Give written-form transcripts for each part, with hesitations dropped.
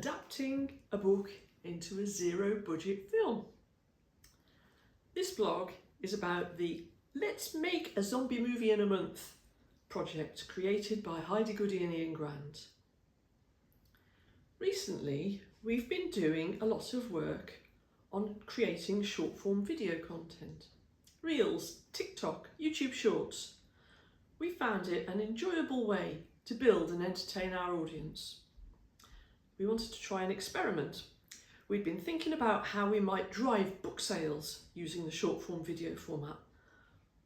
adapting a book into a zero budget film. This blog is about the Let's Make a Zombie Movie in a Month project created by Heide Goody and Iain. Recently, we've been doing a lot of work on creating short form video content. Reels, TikTok, YouTube Shorts. We found it an enjoyable way to build and entertain our audience. We wanted to try an experiment. We'd been thinking about how we might drive book sales using the short form video format.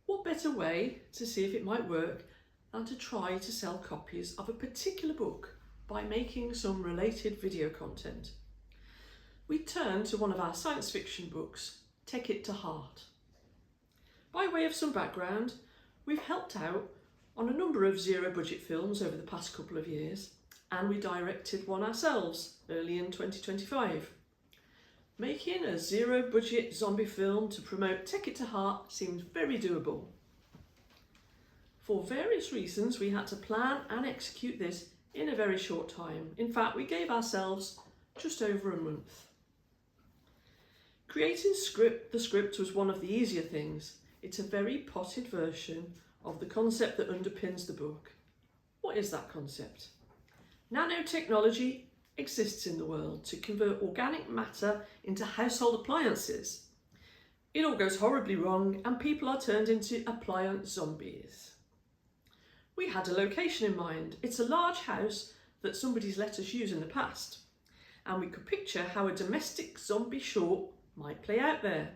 What better way to see if it might work than to try to sell copies of a particular book by making some related video content. We turned to one of our science fiction books, Take It to Heart. By way of some background, we've helped out on a number of zero budget films over the past couple of years, and we directed one ourselves early in 2025. Making a zero budget zombie film to promote Take It to Heart seemed very doable. For various reasons, we had to plan and execute this in a very short time. In fact, we gave ourselves just over a month. Creating the script was one of the easier things. It's a very potted version of the concept that underpins the book. What is that concept? Nanotechnology exists in the world to convert organic matter into household appliances. It all goes horribly wrong and people are turned into appliance zombies. We had a location in mind. It's a large house that somebody's let us use in the past, and we could picture how a domestic zombie short might play out there.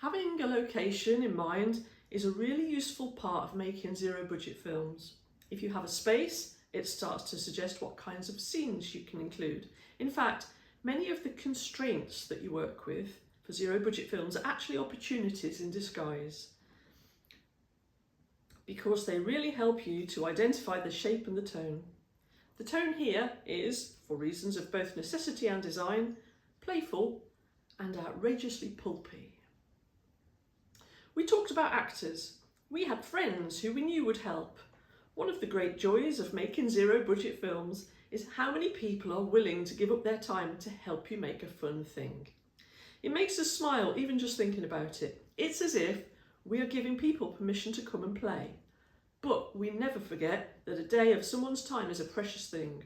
Having a location in mind is a really useful part of making zero budget films. If you have a space, it starts to suggest what kinds of scenes you can include. In fact, many of the constraints that you work with for zero budget films are actually opportunities in disguise, because they really help you to identify the shape and the tone. The tone here is, for reasons of both necessity and design, playful and outrageously pulpy. We talked about actors. We had friends who we knew would help. One of the great joys of making zero budget films is how many people are willing to give up their time to help you make a fun thing. It makes us smile even just thinking about it. It's as if we are giving people permission to come and play. But we never forget that a day of someone's time is a precious thing.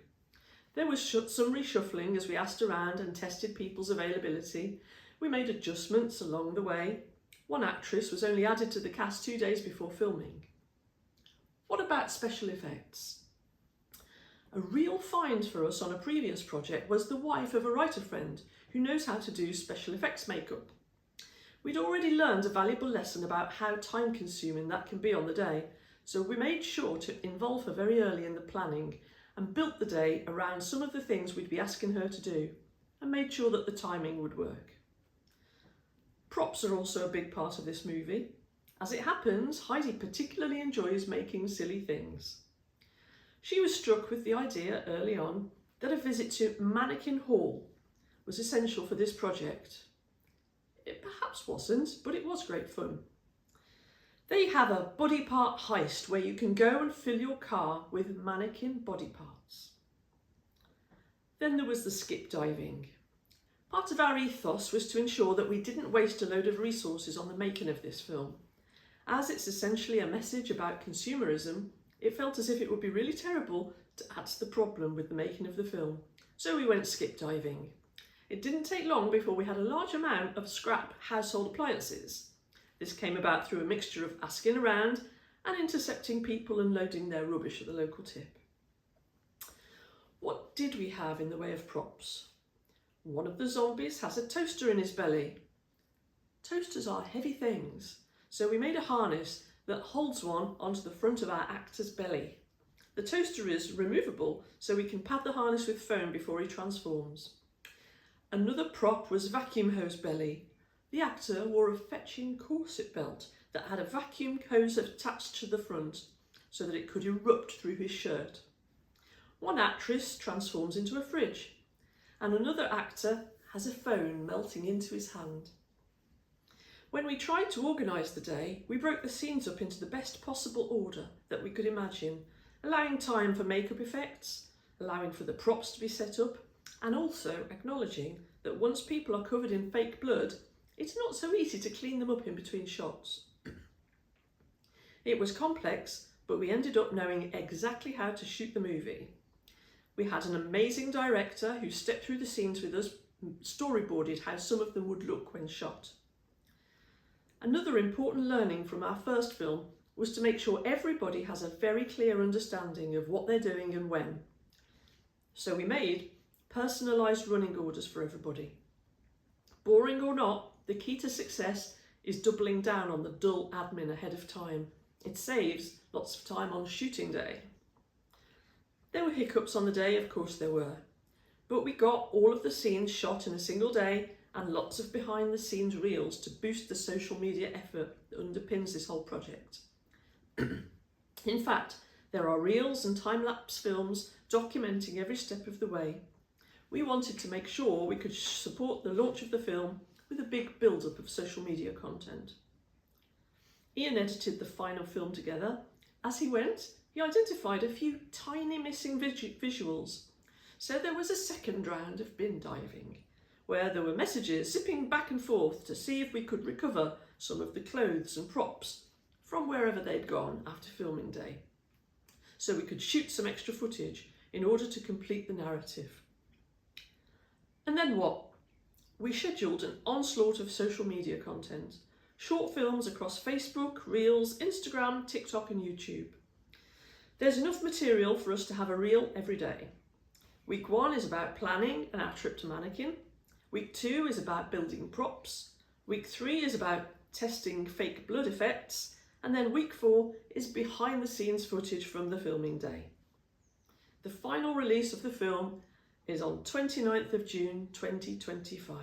There was some reshuffling as we asked around and tested people's availability. We made adjustments along the way. One actress was only added to the cast 2 days before filming. What about special effects? A real find for us on a previous project was the wife of a writer friend who knows how to do special effects makeup. We'd already learned a valuable lesson about how time consuming that can be on the day, so we made sure to involve her very early in the planning and built the day around some of the things we'd be asking her to do and made sure that the timing would work. Props are also a big part of this movie. As it happens, Heidi particularly enjoys making silly things. She was struck with the idea early on that a visit to Mannequin Hall was essential for this project. It perhaps wasn't, but it was great fun. They have a body part heist where you can go and fill your car with mannequin body parts. Then there was the skip diving. Part of our ethos was to ensure that we didn't waste a load of resources on the making of this film. As it's essentially a message about consumerism, it felt as if it would be really terrible to add to the problem with the making of the film. So we went skip diving. It didn't take long before we had a large amount of scrap household appliances. This came about through a mixture of asking around and intercepting people and loading their rubbish at the local tip. What did we have in the way of props? One of the zombies has a toaster in his belly. Toasters are heavy things, so we made a harness that holds one onto the front of our actor's belly. The toaster is removable, so we can pad the harness with foam before he transforms. Another prop was vacuum hose belly. The actor wore a fetching corset belt that had a vacuum hose attached to the front so that it could erupt through his shirt. One actress transforms into a fridge, and another actor has a phone melting into his hand. When we tried to organise the day, we broke the scenes up into the best possible order that we could imagine, allowing time for makeup effects, allowing for the props to be set up, and also acknowledging that once people are covered in fake blood, it's not so easy to clean them up in between shots. It was complex, but we ended up knowing exactly how to shoot the movie. We had an amazing director who stepped through the scenes with us, storyboarded how some of them would look when shot. Another important learning from our first film was to make sure everybody has a very clear understanding of what they're doing and when. So we made personalised running orders for everybody. Boring or not, the key to success is doubling down on the dull admin ahead of time. It saves lots of time on shooting day. There were hiccups on the day, of course there were, but we got all of the scenes shot in a single day and lots of behind the scenes reels to boost the social media effort that underpins this whole project. In fact, there are reels and time-lapse films documenting every step of the way. We wanted to make sure we could support the launch of the film with a big build-up of social media content. Ian edited the final film together. As he went, he identified a few tiny missing visuals. So there was a second round of bin diving, where there were messages zipping back and forth to see if we could recover some of the clothes and props from wherever they'd gone after filming day, so we could shoot some extra footage in order to complete the narrative. And then what? We scheduled an onslaught of social media content, short films across Facebook, Reels, Instagram, TikTok and YouTube. There's enough material for us to have a reel every day. Week 1 is about planning and our trip to Mannequin. Week 2 is about building props. Week 3 is about testing fake blood effects. And then week 4 is behind the scenes footage from the filming day. The final release of the film is on 29th of June 2025.